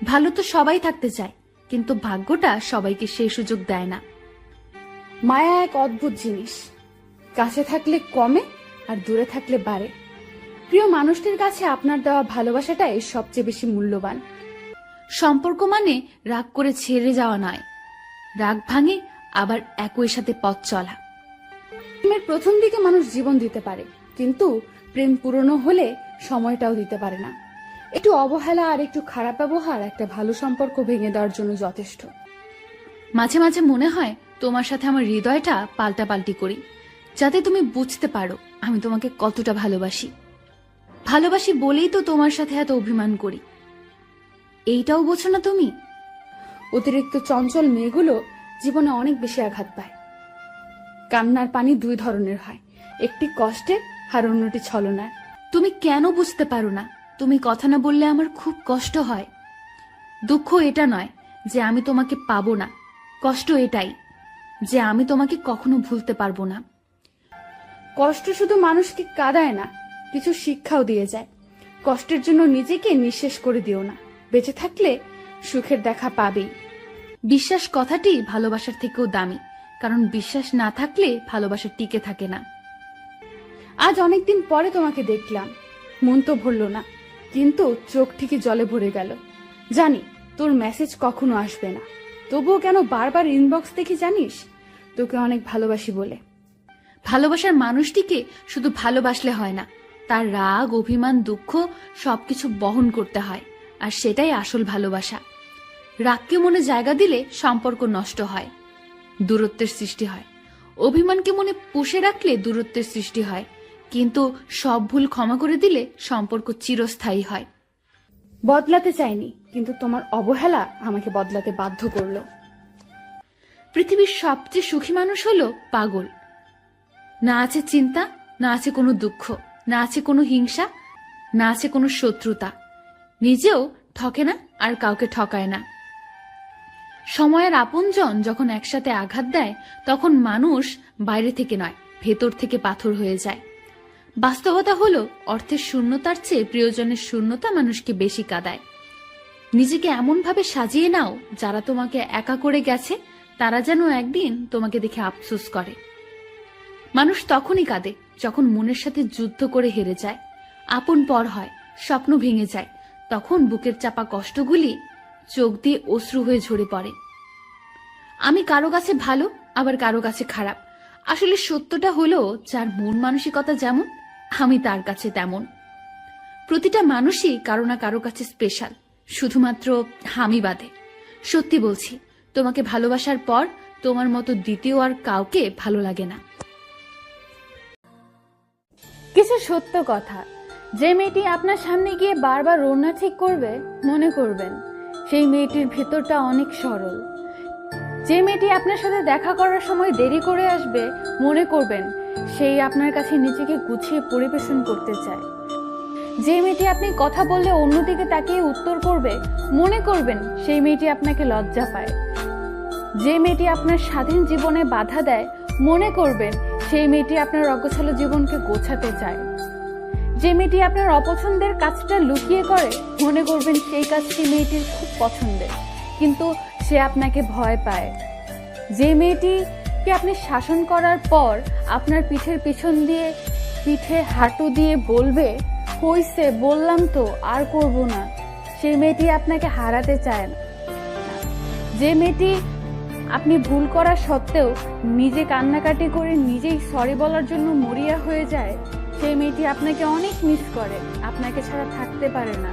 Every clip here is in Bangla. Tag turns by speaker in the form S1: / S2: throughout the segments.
S1: ভালো তো সবাই থাকতে চায়, কিন্তু ভাগ্যটা সবাইকে সেই সুযোগ দেয় না।
S2: মায়া এক অদ্ভুত জিনিস, কাছে থাকলে কমে আর দূরে থাকলে বাড়ে। প্রিয় মানুষটির কাছে আপনার দেওয়া ভালোবাসাটাই সবচেয়ে বেশি মূল্যবান।
S1: সম্পর্ক মানে রাগ করে ছেড়ে যাওয়া নয়, রাগ ভাঙে আবার একই সাথে পথ চলা।
S2: প্রেমের প্রথম দিকে মানুষ জীবন দিতে পারে, কিন্তু প্রেম পুরনো হলে সময়টাও দিতে পারে না। একটু অবহেলা আর একটু খারাপ ব্যবহার একটা ভালো সম্পর্ক ভেঙে দেওয়ার জন্য যথেষ্ট।
S1: মাঝে মাঝে মনে হয় তোমার সাথে আমার হৃদয়টা পাল্টাপাল্টি করি, যাতে তুমি বুঝতে পারো আমি তোমাকে কতটা ভালোবাসি। ভালোবাসি বলেই তো তোমার সাথে এত অভিমান করি, এইটাও বোঝো না তুমি?
S2: অতিরিক্ত চঞ্চল মেয়েগুলো জীবনে অনেক বেশি আঘাত পায়। কান্নার পানি দুই ধরনের হয়, একটি কষ্টের আর অন্যটি ছলনার।
S1: তুমি কেন বুঝতে পারো না? তুমি কথা না বললে আমার খুব কষ্ট হয়। দুঃখ এটা নয় যে আমি তোমাকে পাবো না, কষ্ট এটাই যে আমি তোমাকে কখনো ভুলতে পারবো না।
S2: কষ্ট শুধু মানুষকে কাঁদায় না, কিছু শিক্ষাও দিয়ে যায়। কষ্টের জন্য নিজেকে নিঃশেষ করে দিও না, বেঁচে থাকলে সুখের দেখা পাবেই।
S1: বিশ্বাস কথাটি ভালোবাসার থেকেও দামি, কারণ বিশ্বাস না থাকলে ভালোবাসা টিকে থাকে না।
S2: আজ অনেকদিন পরে তোমাকে দেখলাম, মন তো ভরল না, কিন্তু চোখ ঠিকই জলে ভরে গেল। জানি তোর মেসেজ কখনো আসবে না, তবুও কেন বারবার ইনবক্স দেখি জানিস? তোকে অনেক ভালোবাসি বলে।
S1: ভালোবাসার মানুষটিকে শুধু ভালোবাসলে হয় না, তার রাগ, অভিমান, দুঃখ সবকিছু বহন করতে হয়, আর সেটাই আসল ভালোবাসা। রাগকে মনে জায়গা দিলে সম্পর্ক নষ্ট হয়, দূরত্বের সৃষ্টি হয়। অভিমানকে মনে পুষে রাখলে দূরত্বের সৃষ্টি হয়, কিন্তু সব ভুল ক্ষমা করে দিলে সম্পর্ক চিরস্থায়ী হয়।
S2: বদলাতে চাইনি, কিন্তু তোমার অবহেলা আমাকে বদলাতে বাধ্য করলো।
S1: পৃথিবীর সবচেয়ে সুখী মানুষ হলো পাগল। না আছে চিন্তা, না আছে কোনো দুঃখ, না আছে কোনো হিংসা, না আছে কোনো শত্রুতা। নিজেও ঠকে না আর কাউকে ঠকায় না। সময়ের আপনজন যখন একসাথে আঘাত দেয়, তখন মানুষ বাইরে থেকে নয়, ভেতর থেকে পাথর হয়ে যায়। বাস্তবতা হলো, অর্থের শূন্যতার চেয়ে প্রিয়জনের শূন্যতা মানুষকে বেশি কাঁদায়। নিজেকে এমনভাবে সাজিয়ে নাও, যারা তোমাকে একা করে গেছে তারা যেন একদিন তোমাকে দেখে আফসোস করে। মানুষ তখনই কাঁদে যখন মনের সাথে যুদ্ধ করে হেরে যায়, আপন পর হয়, স্বপ্ন ভেঙে যায়। তখন বুকের চাপা কষ্টগুলি চোখ দিয়ে অশ্রু হয়ে ঝরে পড়ে। আমি কারো কাছে ভালো, আবার কারো কাছে খারাপ। আসলে সত্যটা হলো, যার মন মানসিকতা যেমন, আমি তার কাছে তেমন। প্রতিটা মানুষই কারো না কারো কাছে স্পেশাল, শুধুমাত্র আমি বাদে। সত্যি বলছি, তোমাকে ভালোবাসার পর তোমার মতো দ্বিতীয় আর কাউকে ভালো লাগে না।
S2: কিছু সত্য কথা, যে মেয়েটি আপনার সামনে গিয়ে বারবার ওড়না ঠিক করবে, মনে করবেন সেই মেয়েটির ভেতরটা অনেক সরল। যে মেয়েটি আপনার সাথে দেখা করার সময় দেরি করে আসবে, মনে করবেন সেই আপনার কাছে নিজেকে গুছিয়ে পরিবেশন করতে চায়। যে মেয়েটি আপনি কথা বললে অন্যদিকে তাকিয়ে উত্তর করবে, মনে করবেন সেই মেয়েটি আপনাকে লজ্জা পায়। যে মেয়েটি আপনার স্বাধীন জীবনে বাধা দেয়, মনে করবেন সেই মেয়েটি আপনার অগোছালো জীবনকে গোছাতে চায়। যে মেয়েটি আপনার অপছন্দের কাজটা লুকিয়ে করে, মনে করবেন সেই কাজটি মেয়েটির খুব পছন্দের, কিন্তু সে আপনাকে ভয় পায়। যে মেয়েটিকে আপনি শাসন করার পর আপনার পিঠের পিছন দিয়ে, পিঠে হাঁটু দিয়ে বলবে, হইছে বললাম তো, আর করব না, সেই মেয়েটি আপনাকে হারাতে চায় না। যে মেয়েটি আপনি ভুল করা সত্ত্বেও নিজে কান্নাকাটি করে নিজেই সরি বলার জন্য মরিয়া হয়ে যায়, সেই মেয়েটি আপনাকে অনেক মিস করে, আপনাকে ছাড়া থাকতে পারে না।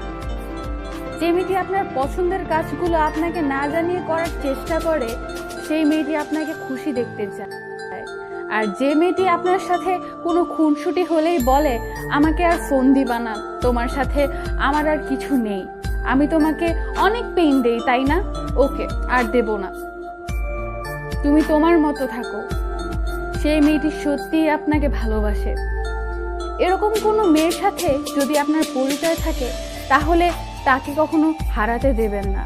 S2: যে মেয়েটি আপনার পছন্দের কাজগুলো আপনাকে না জানিয়ে করার চেষ্টা করে, সেই মেয়েটি আপনাকে খুশি দেখতে চায়। আর যে মেয়েটি আপনার সাথে কোনো খুনসুটি হলেই বলে, আমাকে আর ফোন দিবা না, তোমার সাথে আমার আর কিছু নেই, আমি তোমাকে অনেক পেইন দেই তাই না, ওকে আর দেব না, তুমি তোমার মতো থাকো, সেই মেয়েটি সত্যিই আপনাকে ভালোবাসে। এরকম কোনো মেয়ের সাথে যদি আপনার পরিচয় থাকে, তাহলে তাকে কখনো হারাতে দেবেন না।